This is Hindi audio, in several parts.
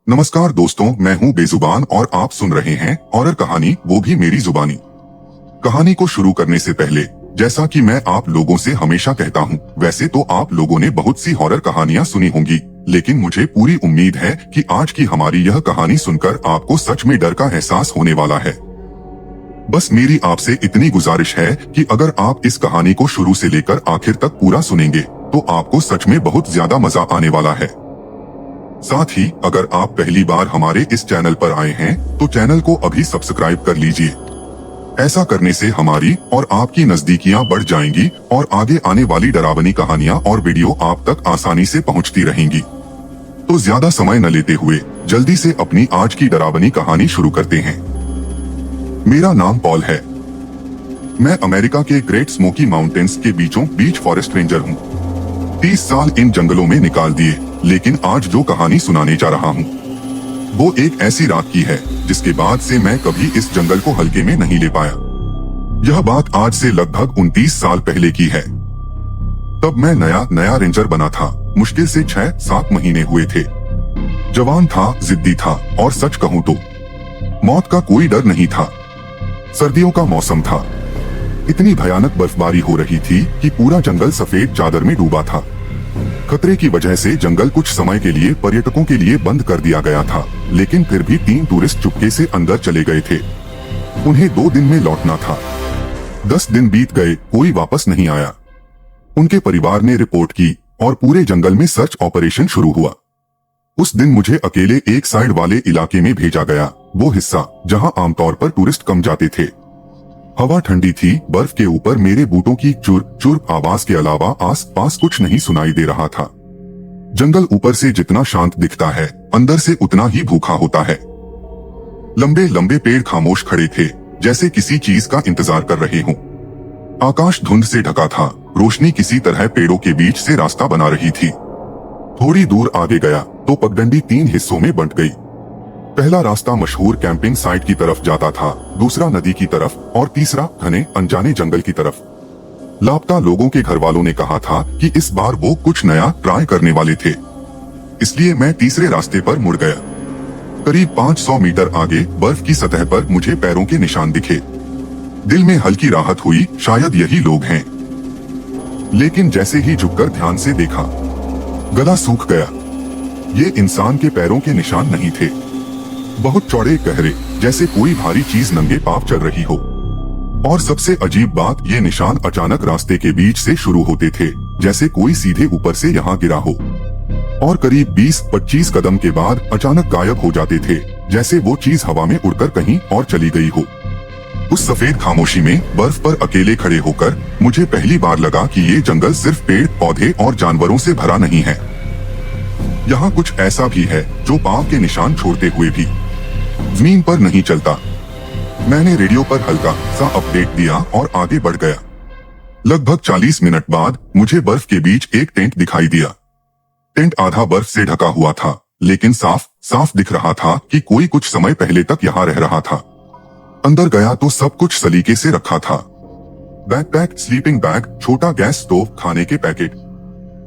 नमस्कार दोस्तों, मैं हूं बेजुबान और आप सुन रहे हैं हॉरर कहानी, वो भी मेरी जुबानी। कहानी को शुरू करने से पहले, जैसा कि मैं आप लोगों से हमेशा कहता हूं, वैसे तो आप लोगों ने बहुत सी हॉरर कहानियां सुनी होंगी, लेकिन मुझे पूरी उम्मीद है कि आज की हमारी यह कहानी सुनकर आपको सच में डर का एहसास होने वाला है। बस मेरी आपसे इतनी गुजारिश है कि अगर आप इस कहानी को शुरू से लेकर आखिर तक पूरा सुनेंगे, तो आपको सच में बहुत ज्यादा मजा आने वाला है। साथ ही अगर आप पहली बार हमारे इस चैनल पर आए हैं, तो चैनल को अभी सब्सक्राइब कर लीजिए। ऐसा करने से हमारी और आपकी नजदीकियां बढ़ जाएंगी और आगे आने वाली डरावनी कहानियां और वीडियो आप तक आसानी से पहुंचती रहेंगी। तो ज्यादा समय न लेते हुए जल्दी से अपनी आज की डरावनी कहानी शुरू करते हैं। मेरा नाम पॉल है। मैं अमेरिका के ग्रेट स्मोकी माउंटेन्स के बीचों बीच फॉरेस्ट रेंजर हूँ। 30 साल इन जंगलों में निकाल दिए, लेकिन आज जो कहानी सुनाने जा रहा हूँ, वो एक ऐसी रात की है जिसके बाद से मैं कभी इस जंगल को हल्के में नहीं ले पाया। यह बात आज से लगभग 29 साल पहले की है। तब मैं नया रेंजर बना था। मुश्किल से 6-7 महीने हुए थे। जवान था, जिद्दी था और सच कहूँ तो मौत का कोई डर नहीं था। सर्दियों का मौसम था। इतनी भयानक बर्फबारी हो रही थी कि पूरा जंगल सफेद चादर में डूबा था। खतरे की वजह से जंगल कुछ समय के लिए पर्यटकों के लिए बंद कर दिया गया था, लेकिन फिर भी 3 टूरिस्ट चुपके से अंदर चले गए थे। उन्हें 2 दिन में लौटना था। 10 दिन बीत गए, कोई वापस नहीं आया। उनके परिवार ने रिपोर्ट की और पूरे जंगल में सर्च ऑपरेशन शुरू हुआ। उस दिन मुझे अकेले एक साइड वाले इलाके में भेजा गया, वो हिस्सा जहां आमतौर पर टूरिस्ट कम जाते थे। हवा ठंडी थी। बर्फ के ऊपर मेरे बूटों की चुर आवाज के अलावा आस पास कुछ नहीं सुनाई दे रहा था। जंगल ऊपर से जितना शांत दिखता है, अंदर से उतना ही भूखा होता है। लंबे लंबे पेड़ खामोश खड़े थे, जैसे किसी चीज का इंतजार कर रहे हों। आकाश धुंध से ढका था। रोशनी किसी तरह पेड़ों के बीच से रास्ता बना रही थी। थोड़ी दूर आगे गया तो पगडंडी 3 हिस्सों में बंट गई। पहला रास्ता मशहूर कैंपिंग साइट की तरफ जाता था, दूसरा नदी की तरफ और तीसरा घने अनजाने जंगल की तरफ। लापता लोगों के घर वालों ने कहा था कि इस बार वो कुछ नया ट्राई करने वाले थे, इसलिए मैं तीसरे रास्ते पर मुड़ गया। करीब 500 मीटर आगे बर्फ की सतह पर मुझे पैरों के निशान दिखे। दिल में हल्की राहत हुई, शायद यही लोग हैं। लेकिन जैसे ही झुककर ध्यान से देखा, गला सूख गया। ये इंसान के पैरों के निशान नहीं थे। बहुत चौड़े, गहरे, जैसे कोई भारी चीज नंगे पांव चल रही हो। और सबसे अजीब बात, ये निशान अचानक रास्ते के बीच से शुरू होते थे, जैसे कोई सीधे ऊपर से यहाँ गिरा हो, और करीब 20-25 कदम के बाद अचानक गायब हो जाते थे, जैसे वो चीज हवा में उड़कर कहीं और चली गई हो। उस सफेद खामोशी में बर्फ पर अकेले खड़े होकर मुझे पहली बार लगा कि ये जंगल सिर्फ पेड़ पौधे और जानवरों से भरा नहीं है। यहाँ कुछ ऐसा भी है जो पांव के निशान छोड़ते हुए भी जमीन पर नहीं चलता। मैंने रेडियो पर हल्का सा अपडेट दिया और आगे बढ़ गया। लगभग 40 मिनट बाद मुझे बर्फ के बीच एक टेंट दिखाई दिया। टेंट आधा बर्फ से ढका हुआ था, लेकिन साफ साफ दिख रहा था कि कोई कुछ समय पहले तक यहाँ रह रहा था। अंदर गया तो सब कुछ सलीके से रखा था। बैकपैक, स्लीपिंग बैग, छोटा गैस स्टोव, खाने के पैकेट।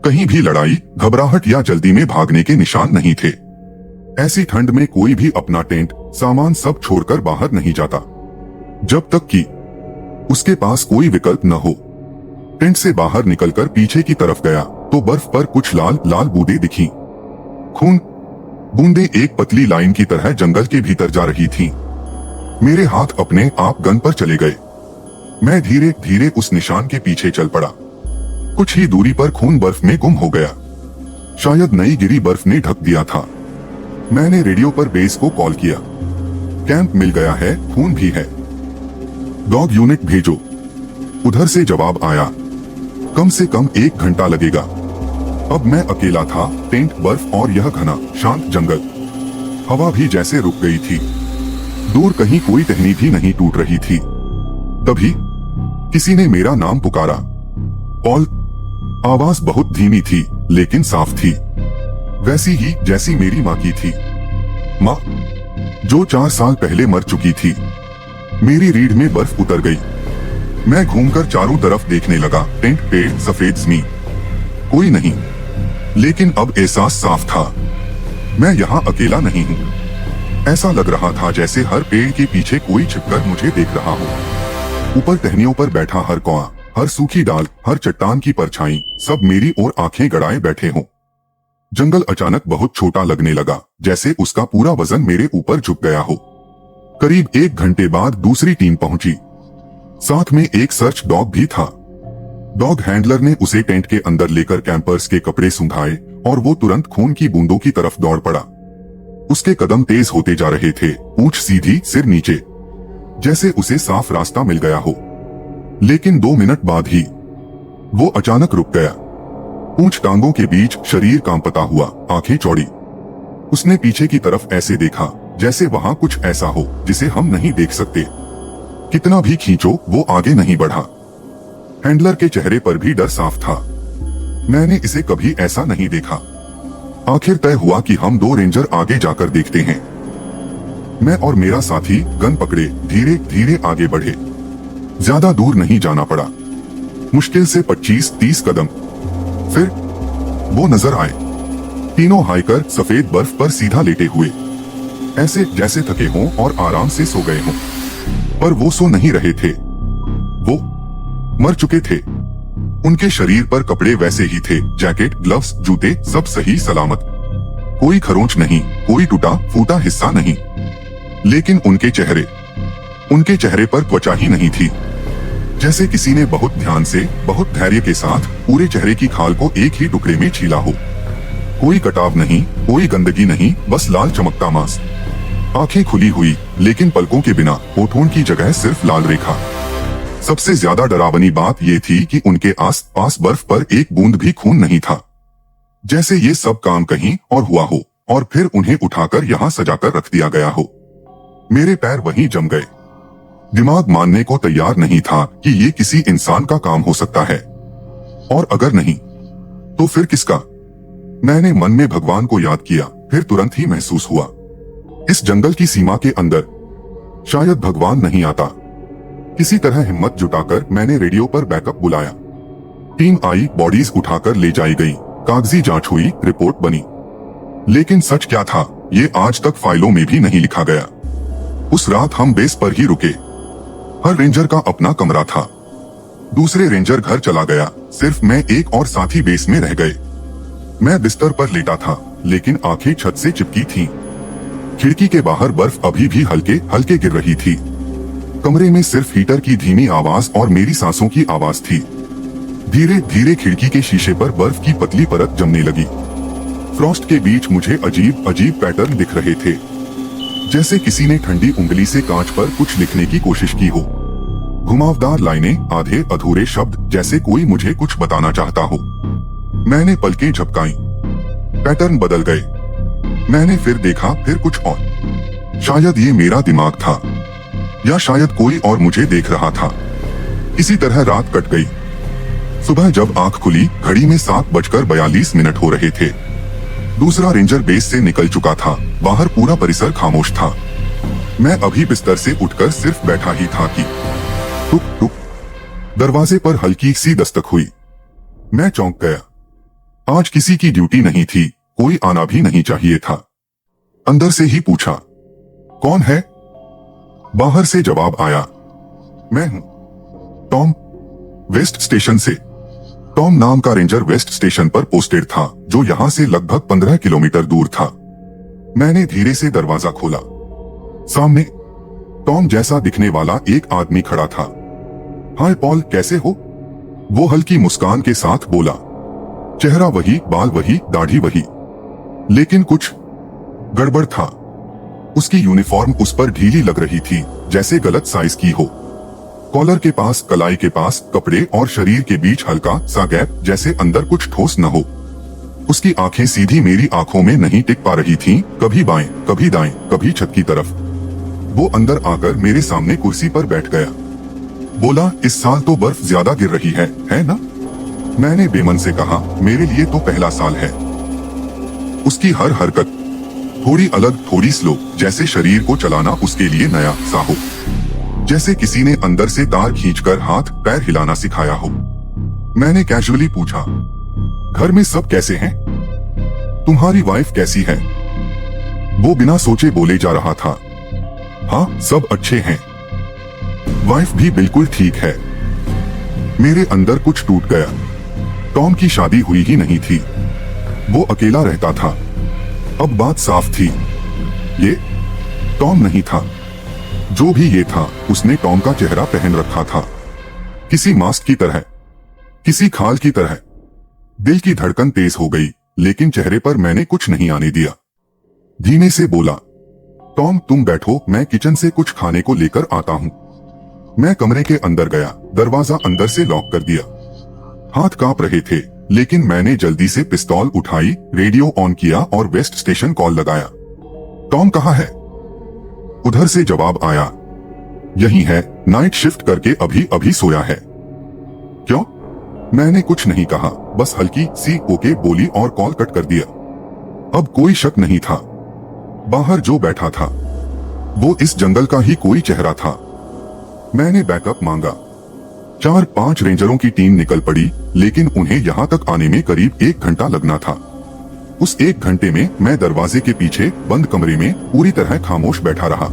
कहीं भी लड़ाई, घबराहट या जल्दी में भागने के निशान नहीं थे। ऐसी ठंड में कोई भी अपना टेंट, सामान सब छोड़कर बाहर नहीं जाता, जब तक कि उसके पास कोई विकल्प न हो। टेंट से बाहर निकलकर पीछे की तरफ गया तो बर्फ पर कुछ लाल लाल बूंदें दिखीं। खून बूंदें एक पतली लाइन की तरह जंगल के भीतर जा रही थीं। मेरे हाथ अपने आप गन पर चले गए। मैं धीरे धीरे उस निशान के पीछे चल पड़ा। कुछ ही दूरी पर खून बर्फ में गुम हो गया। शायद नई गिरी बर्फ ने ढक दिया था। मैंने रेडियो पर बेस को कॉल किया। कैंप मिल गया है, खून भी है, डॉग यूनिट भेजो। उधर से जवाब आया, कम से कम 1 घंटा लगेगा। अब मैं अकेला था, टेंट, बर्फ और यह घना शांत जंगल। हवा भी जैसे रुक गई थी। दूर कहीं कोई टहनी भी नहीं टूट रही थी। तभी किसी ने मेरा नाम पुकारा, पॉल। आवाज बहुत धीमी थी, लेकिन साफ थी, वैसी ही जैसी मेरी माँ की थी। माँ, जो 4 साल पहले मर चुकी थी। मेरी रीढ़ में बर्फ उतर गई। मैं घूमकर चारों तरफ देखने लगा। टेंट, पेड़, सफेद जमीन, कोई नहीं। लेकिन अब एहसास साफ था। मैं यहाँ अकेला नहीं हूँ। ऐसा लग रहा था जैसे हर पेड़ के पीछे कोई छिपकर मुझे देख रहा हो। ऊपर टहनियों पर बैठा हर कौआ, हर सूखी डाल, हर चट्टान की परछाई, सब मेरी ओर आंखें गड़ाए बैठे हों। जंगल अचानक बहुत छोटा लगने लगा, जैसे उसका पूरा वजन मेरे ऊपर झुक गया हो। करीब 1 घंटे बाद दूसरी टीम पहुंची। साथ में एक सर्च डॉग भी था। डॉग हैंडलर ने उसे टेंट के अंदर लेकर कैंपर्स के कपड़े सूंघाए और वो तुरंत खून की बूंदों की तरफ दौड़ पड़ा। उसके कदम तेज होते जा रहे थे, पूंछ सीधी, सिर नीचे, जैसे उसे साफ रास्ता मिल गया हो। लेकिन 2 मिनट बाद ही वो अचानक रुक गया। पूंछ टांगों के बीच, शरीर कांपता हुआ, आंखें चौड़ी। उसने पीछे की तरफ ऐसे देखा जैसे वहां कुछ ऐसा हो जिसे हम नहीं देख सकते। कितना भी खींचो वो आगे नहीं बढ़ा। हैंडलर के चेहरे पर भी डर साफ था। मैंने इसे कभी ऐसा नहीं देखा। आखिर तय हुआ कि हम 2 रेंजर आगे जाकर देखते हैं। मैं और मेरा साथी गन पकड़े धीरे धीरे आगे बढ़े। ज्यादा दूर नहीं जाना पड़ा, मुश्किल से 25-30 कदम। फिर वो नजर आए। तीनों हाइकर सफेद बर्फ पर सीधा लेटे हुए, ऐसे जैसे थके हों और आराम से सो गए हों। पर वो सो नहीं रहे थे, वो मर चुके थे। उनके शरीर पर कपड़े वैसे ही थे, जैकेट, ग्लव्स, जूते, सब सही सलामत। कोई खरोंच नहीं, कोई टूटा फूटा हिस्सा नहीं। लेकिन उनके चेहरे पर त्वचा ही नहीं थी। जैसे किसी ने बहुत ध्यान से, बहुत धैर्य के साथ पूरे चेहरे की खाल को एक ही टुकड़े में छीला हो। कोई कटाव नहीं, कोई गंदगी नहीं, बस लाल चमकता मांस। आंखें खुली हुई, लेकिन पलकों के बिना, होठों की जगह सिर्फ लाल रेखा। सबसे ज्यादा डरावनी बात ये थी कि उनके आस पास बर्फ पर एक बूंद भी खून नहीं था। जैसे ये सब काम कहीं और हुआ हो और फिर उन्हें उठाकर यहाँ सजाकर रख दिया गया हो। मेरे पैर वहीं जम गए। दिमाग मानने को तैयार नहीं था कि ये किसी इंसान का काम हो सकता है, और अगर नहीं तो फिर किसका। मैंने मन में भगवान को याद किया, फिर तुरंत ही महसूस हुआ, इस जंगल की सीमा के अंदर शायद भगवान नहीं आता। किसी तरह हिम्मत जुटाकर मैंने रेडियो पर बैकअप बुलाया। टीम आई, बॉडीज उठाकर ले जाई गई, कागजी जांच हुई, रिपोर्ट बनी। लेकिन सच क्या था, ये आज तक फाइलों में भी नहीं लिखा गया। उस रात हम बेस पर ही रुके। हर रेंजर का अपना कमरा था। दूसरे रेंजर घर चला गया, सिर्फ मैं एक और साथी बेस में रह गए। मैं बिस्तर पर लेटा था, लेकिन आंखें छत से चिपकी थीं। खिड़की के बाहर बर्फ अभी भी हल्के हल्के गिर रही थी। कमरे में सिर्फ हीटर की धीमी आवाज और मेरी सांसों की आवाज थी। धीरे धीरे खिड़की के शीशे पर बर्फ की पतली परत जमने लगी। फ्रॉस्ट के बीच मुझे अजीब अजीब पैटर्न दिख रहे थे, जैसे किसी ने ठंडी उंगली से कांच पर कुछ लिखने की कोशिश की हो। घुमावदार लाइनें, आधे अधूरे शब्द, जैसे कोई मुझे कुछ बताना चाहता हो। मैंने पलकें झपकाई, पैटर्न बदल गए। मैंने फिर देखा, फिर कुछ और। शायद ये मेरा दिमाग था, या शायद कोई और मुझे देख रहा था। इसी तरह रात कट गई। सुबह जब आंख खुली, घड़ी में 7:42 हो रहे थे। दूसरा रेंजर बेस से निकल चुका था। बाहर पूरा परिसर खामोश था। मैं अभी बिस्तर से उठकर सिर्फ बैठा ही था कि टुक टुक दरवाजे पर हल्की सी दस्तक हुई। मैं चौंक गया। आज किसी की ड्यूटी नहीं थी, कोई आना भी नहीं चाहिए था। अंदर से ही पूछा, कौन है? बाहर से जवाब आया, मैं हूं, टॉम, वेस्ट स्टेशन से। टॉम नाम का रेंजर वेस्ट स्टेशन पर पोस्टेड था, जो यहां से लगभग 15 किलोमीटर दूर था। मैंने धीरे से दरवाजा खोला। सामने टॉम जैसा दिखने वाला एक आदमी खड़ा था। हाय पॉल, कैसे हो? वो हल्की मुस्कान के साथ बोला। चेहरा वही, बाल वही, दाढ़ी वही, लेकिन कुछ गड़बड़ था। उसकी यूनिफॉर्म उस पर ढीली लग रही थी, जैसे गलत साइज की हो। कॉलर के पास, कलाई के पास कपड़े और शरीर के बीच हल्का सा गैप, जैसे अंदर कुछ ठोस न हो। उसकी आंखें सीधी मेरी आंखों में नहीं टिक पा रही थीं, कभी बाएं, कभी दाएं, कभी छत की तरफ। वो अंदर आकर मेरे सामने कुर्सी पर बैठ गया। बोला, इस साल तो बर्फ ज्यादा गिर रही है ना? मैंने बेमन से कहा, मेरे लिए तो पहला साल है। उसकी हर हरकत थोड़ी अलग, थोड़ी स्लो, जैसे शरीर को चलाना उसके लिए नया सा हो, जैसे किसी ने अंदर से तार खींचकर हाथ पैर हिलाना सिखाया हो। मैंने कैजुअली पूछा, घर में सब कैसे हैं? तुम्हारी वाइफ कैसी है? वो बिना सोचे बोले जा रहा था। हाँ, सब अच्छे हैं। वाइफ भी बिल्कुल ठीक है। मेरे अंदर कुछ टूट गया। टॉम की शादी हुई ही नहीं थी। वो अकेला रहता था। अब बात साफ थी, ये टॉम नहीं था। जो भी ये था, उसने टॉम का चेहरा पहन रखा था, किसी मास्क की तरह, किसी खाल की तरह। दिल की धड़कन तेज हो गई, लेकिन चेहरे पर मैंने कुछ नहीं आने दिया। धीमे से बोला, टॉम तुम बैठो, मैं किचन से कुछ खाने को लेकर आता हूँ। मैं कमरे के अंदर गया, दरवाजा अंदर से लॉक कर दिया। हाथ कांप रहे थे, लेकिन मैंने जल्दी से पिस्तौल उठाई, रेडियो ऑन किया और वेस्ट स्टेशन कॉल लगाया। टॉम कहाँ है? उधर से जवाब आया, यही है, नाइट शिफ्ट करके अभी अभी सोया है। क्यों? मैंने कुछ नहीं कहा, बस हल्की सी ओके बोली और कॉल कट कर दिया। अब कोई शक नहीं था, बाहर जो बैठा था वो इस जंगल का ही कोई चेहरा था। मैंने बैकअप मांगा। 4-5 रेंजरों की टीम निकल पड़ी, लेकिन उन्हें यहाँ तक आने में करीब 1 घंटा लगना था। उस 1 घंटे में मैं दरवाजे के पीछे बंद कमरे में पूरी तरह खामोश बैठा रहा।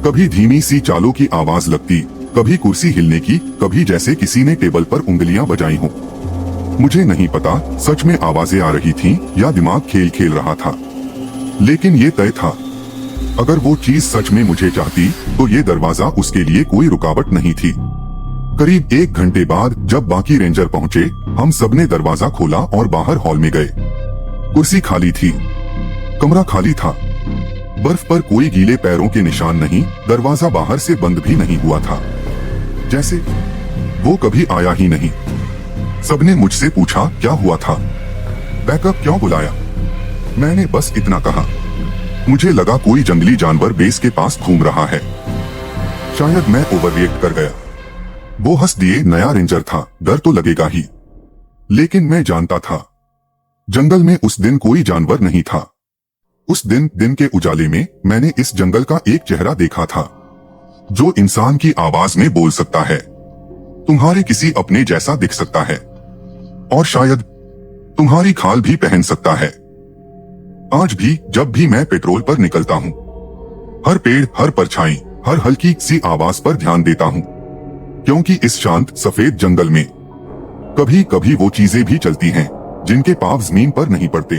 कभी धीमी सी चालों की आवाज लगती, कभी कुर्सी हिलने की, कभी जैसे किसी ने टेबल पर उंगलियां बजाई हों। मुझे नहीं पता सच में आवाजें आ रही थीं या दिमाग खेल खेल रहा था, लेकिन ये तय था, अगर वो चीज सच में मुझे चाहती तो ये दरवाजा उसके लिए कोई रुकावट नहीं थी। करीब 1 घंटे बाद जब बाकी रेंजर पहुंचे, हम सबने दरवाजा खोला और बाहर हॉल में गए। कुर्सी खाली थी, कमरा खाली था, बर्फ पर कोई गीले पैरों के निशान नहीं, दरवाजा बाहर से बंद भी नहीं हुआ था, जैसे वो कभी आया ही नहीं। सबने मुझसे पूछा क्या हुआ था, बैकअप क्यों बुलाया? मैंने बस इतना कहा, मुझे लगा कोई जंगली जानवर बेस के पास घूम रहा है। शायद मैं ओवररिएक्ट कर गया। वो हंस दिए, नया रेंजर था, डर तो लगेगा ही, लेकिन मैं जानता था जंगल में उस दिन कोई जानवर नहीं था। उस दिन के उजाले में मैंने इस जंगल का एक चेहरा देखा था, जो इंसान की आवाज में बोल सकता है, तुम्हारे किसी अपने जैसा दिख सकता है, और शायद तुम्हारी खाल भी पहन सकता है। आज भी जब भी मैं पेट्रोल पर निकलता हूँ, हर पेड़, हर परछाई, हर हल्की सी आवाज पर ध्यान देता हूँ, क्योंकि इस शांत सफेद जंगल में कभी कभी वो चीजें भी चलती हैं जिनके पांव जमीन पर नहीं पड़ते।